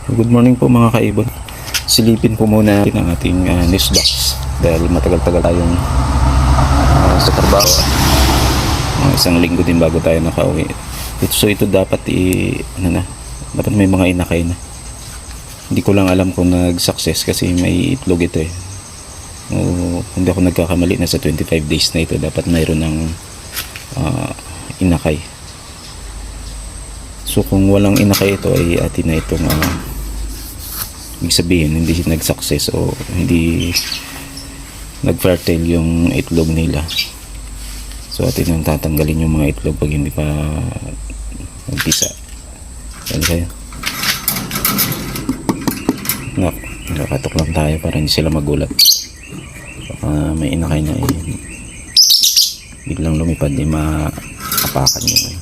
Good morning po mga kaibon. Silipin po muna natin ang ating nest box dahil matagal-tagal tayong sa trabaho. Isang linggo din bago tayo nakauwi. So ito dapat dapat may mga inakay na. Hindi ko lang alam kung nag-success kasi may itlog ito eh. Kung di ako nagkakamali na sa 25 days na ito dapat mayroon ng inakay. So kung walang inakay ito ay atin na itong ibig sabihin hindi nag-success o hindi nag-fertile yung itlog nila. So atin nang tatanggalin yung mga itlog pag hindi pa nagpisa. Yan kayo. Nakakatok lang tayo para hindi sila magulat. Baka may inakay na biglang lumipad di maapakan yung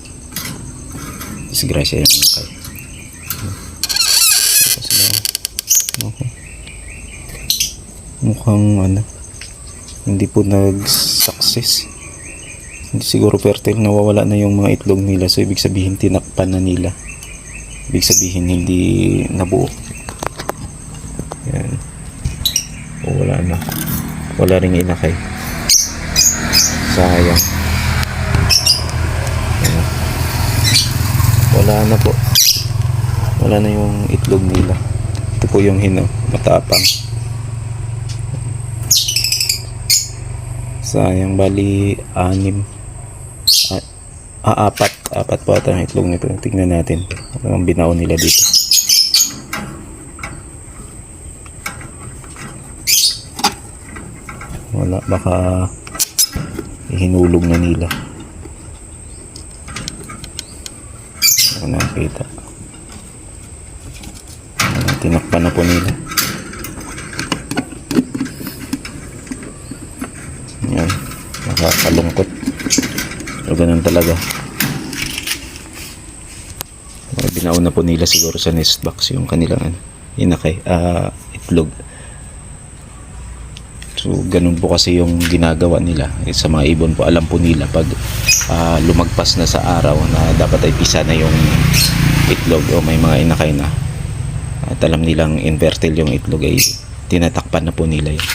disgrasya yung inakay. Okay. Mukhang hindi po nag-success. Hindi siguro fertile, nawawala na yung mga itlog nila. So ibig sabihin tinakpan na nila. Ibig sabihin hindi nabuo. Yan. O wala na. Wala ring inakay. Sayang. Yan. Wala na po. Wala na yung itlog nila. Ito po yung matapang. Sayang, bali 6. Apat po ata ang itlog nito. Tingnan natin ang binaon nila dito. Wala, baka hinulog na nila. Ano nakita? Tinakpan na po nila. Yan, nakakalungkot. So ganun talaga. Binaon na po nila siguro sa nest box yung kanilang inakay, itlog. So ganun po kasi yung ginagawa nila sa mga ibon po. Alam po nila pag lumagpas na sa araw na dapat ay pisa na yung itlog o may mga inakay na at alam nilang infertile yung itlog ay tinatakpan na po nila yun.